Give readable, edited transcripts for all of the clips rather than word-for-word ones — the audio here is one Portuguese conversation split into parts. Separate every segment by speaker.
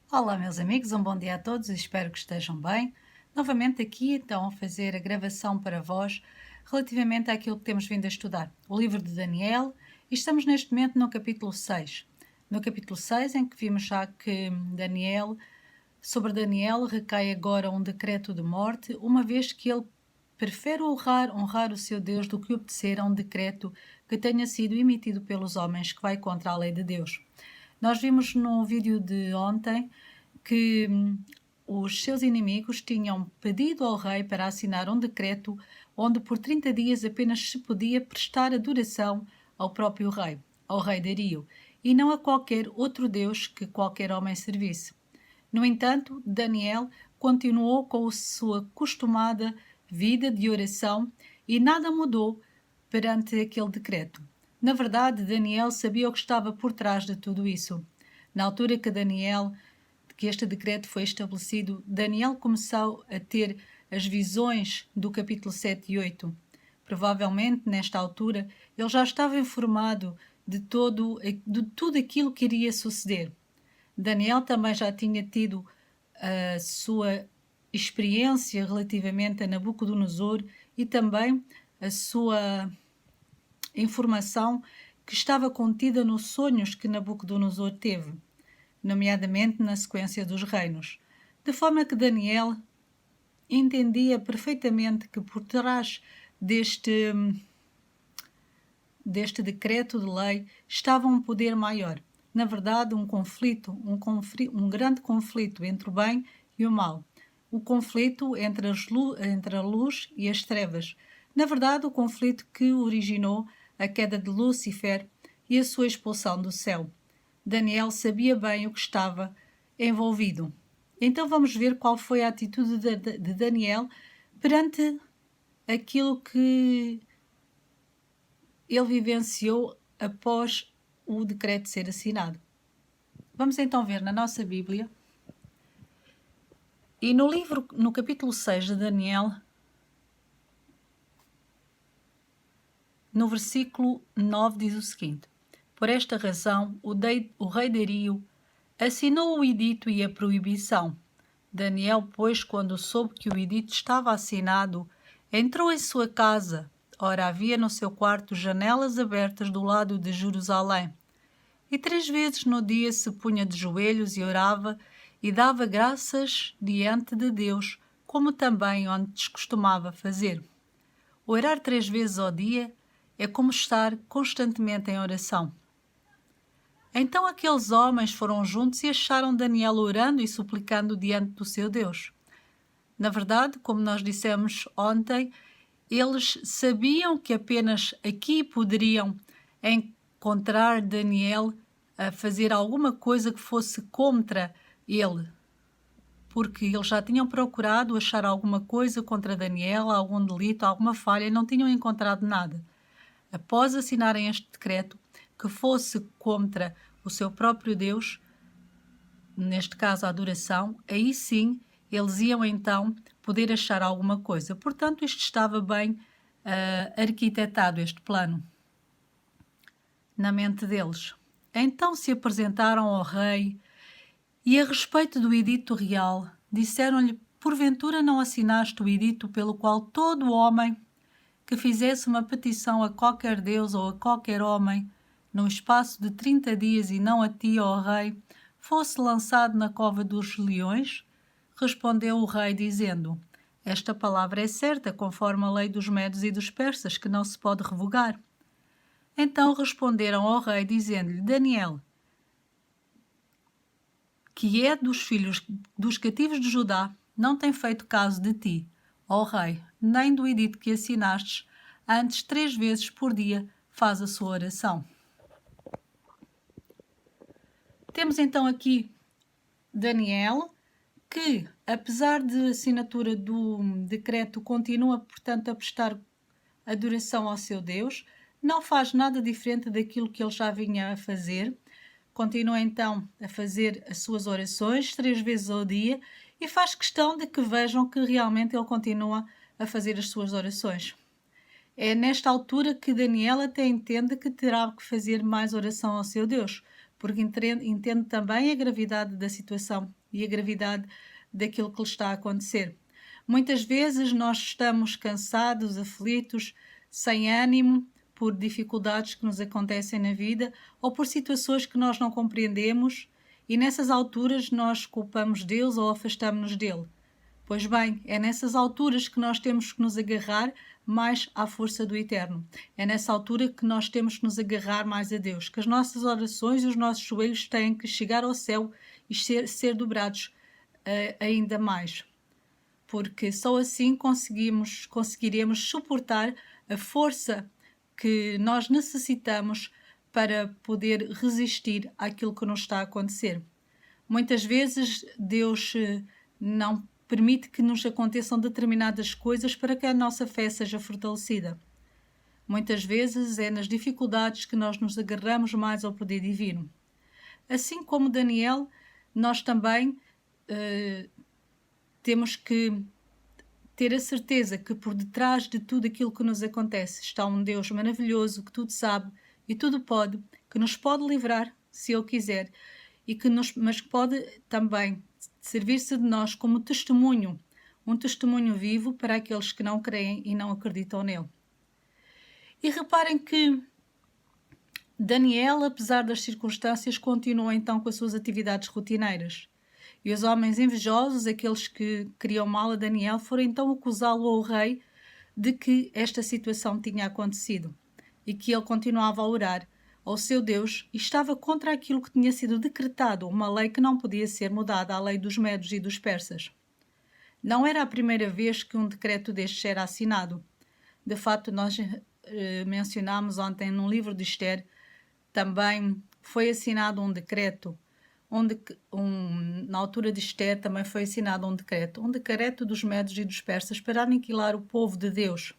Speaker 1: Olá, meus amigos, um bom dia a todos, espero que estejam bem. Novamente aqui, então, a fazer a gravação para vós relativamente àquilo que temos vindo a estudar, o livro de Daniel, e estamos neste momento no capítulo 6. No capítulo 6, em que vimos já que sobre Daniel recai agora um decreto de morte, uma vez que ele prefere honrar o seu Deus do que obedecer a um decreto que tenha sido emitido pelos homens que vai contra a lei de Deus. Nós vimos no vídeo de ontem que os seus inimigos tinham pedido ao rei para assinar um decreto onde por 30 dias apenas se podia prestar adoração ao próprio rei, ao rei Dario, e não a qualquer outro deus que qualquer homem servisse. No entanto, Daniel continuou com a sua costumada vida de oração e nada mudou perante aquele decreto. Na verdade, Daniel sabia o que estava por trás de tudo isso. Na altura que este decreto foi estabelecido, Daniel começou a ter as visões do capítulo 7 e 8. Provavelmente, nesta altura, ele já estava informado de tudo aquilo que iria suceder. Daniel também já tinha tido a sua experiência relativamente a Nabucodonosor e também a sua informação que estava contida nos sonhos que Nabucodonosor teve, nomeadamente na sequência dos reinos. De forma que Daniel entendia perfeitamente que por trás deste decreto de lei estava um poder maior. Na verdade, um grande conflito entre o bem e o mal. O conflito entre a luz e as trevas. Na verdade, o conflito que originou a queda de Lúcifer e a sua expulsão do céu. Daniel sabia bem o que estava envolvido. Então vamos ver qual foi a atitude de Daniel perante aquilo que ele vivenciou após o decreto ser assinado. Vamos então ver na nossa Bíblia. E no capítulo 6 de Daniel, no versículo 9 diz o seguinte: Por esta razão, o rei Dario assinou o edito e a proibição. Daniel, pois, quando soube que o edito estava assinado, entrou em sua casa. Ora, havia no seu quarto janelas abertas do lado de Jerusalém. E 3 vezes no dia se punha de joelhos e orava e dava graças diante de Deus, como também antes costumava fazer. Orar 3 vezes ao dia é como estar constantemente em oração. Então aqueles homens foram juntos e acharam Daniel orando e suplicando diante do seu Deus. Na verdade, como nós dissemos ontem, eles sabiam que apenas aqui poderiam encontrar Daniel a fazer alguma coisa que fosse contra ele, porque eles já tinham procurado achar alguma coisa contra Daniel, algum delito, alguma falha, e não tinham encontrado nada. Após assinarem este decreto, que fosse contra o seu próprio Deus, neste caso a adoração, aí sim eles iam então poder achar alguma coisa. Portanto, isto estava bem arquitetado, este plano, na mente deles. Então se apresentaram ao rei e, a respeito do edito real, disseram-lhe: Porventura não assinaste o edito pelo qual todo homem que fizesse uma petição a qualquer Deus ou a qualquer homem, no espaço de 30 dias e não a ti, ó rei, fosse lançado na cova dos leões? Respondeu o rei, dizendo: Esta palavra é certa, conforme a lei dos medos e dos persas, que não se pode revogar. Então responderam ao rei, dizendo-lhe: Daniel, que é dos filhos dos cativos de Judá, não tem feito caso de ti, ó rei, nem do edito que assinastes, antes 3 vezes por dia faz a sua oração. Temos então aqui Daniel, que, apesar de assinatura do decreto, continua, portanto, a prestar adoração ao seu Deus, não faz nada diferente daquilo que ele já vinha a fazer. Continua então a fazer as suas orações 3 vezes ao dia e faz questão de que vejam que realmente ele continua a fazer as suas orações. É nesta altura que Daniel até entende que terá que fazer mais oração ao seu Deus, porque entende também a gravidade da situação e a gravidade daquilo que lhe está a acontecer. Muitas vezes nós estamos cansados, aflitos, sem ânimo, por dificuldades que nos acontecem na vida ou por situações que nós não compreendemos, e nessas alturas nós culpamos Deus ou afastamos-nos dele. Pois bem, é nessas alturas que nós temos que nos agarrar mais à força do Eterno. É nessa altura que nós temos que nos agarrar mais a Deus, que as nossas orações e os nossos joelhos têm que chegar ao céu e ser dobrados ainda mais. Porque só assim conseguiremos suportar a força que nós necessitamos para poder resistir àquilo que nos está a acontecer. Muitas vezes Deus não permite que nos aconteçam determinadas coisas para que a nossa fé seja fortalecida. Muitas vezes é nas dificuldades que nós nos agarramos mais ao poder divino. Assim como Daniel, nós também temos que ter a certeza que por detrás de tudo aquilo que nos acontece está um Deus maravilhoso que tudo sabe e tudo pode, que nos pode livrar, se Ele quiser, mas que pode também servir-se de nós como testemunho, um testemunho vivo para aqueles que não creem e não acreditam nele. E reparem que Daniel, apesar das circunstâncias, continua então com as suas atividades rotineiras. E os homens invejosos, aqueles que queriam mal a Daniel, foram então acusá-lo ao rei de que esta situação tinha acontecido e que ele continuava a orar ao seu Deus e estava contra aquilo que tinha sido decretado, uma lei que não podia ser mudada, a lei dos medos e dos persas. Não era a primeira vez que um decreto destes era assinado. De facto, nós mencionámos ontem num livro de Esther, também foi assinado um decreto, na altura de Esther também foi assinado um decreto dos medos e dos persas para aniquilar o povo de Deus.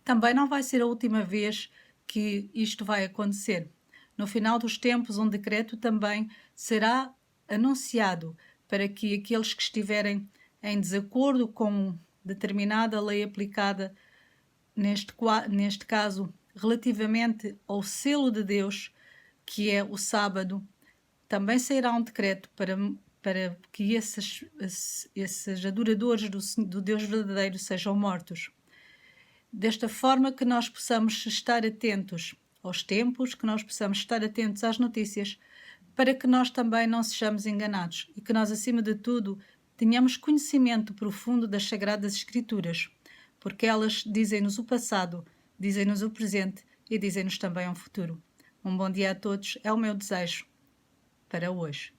Speaker 1: Também não vai ser a última vez que isto vai acontecer. No final dos tempos, um decreto também será anunciado para que aqueles que estiverem em desacordo com determinada lei aplicada, neste caso, relativamente ao selo de Deus, que é o sábado, também sairá um decreto para que esses adoradores do Deus verdadeiro sejam mortos. Desta forma que nós possamos estar atentos aos tempos, que nós possamos estar atentos às notícias, para que nós também não sejamos enganados e que nós, acima de tudo, tenhamos conhecimento profundo das Sagradas Escrituras, porque elas dizem-nos o passado, dizem-nos o presente e dizem-nos também o futuro. Um bom dia a todos, é o meu desejo para hoje.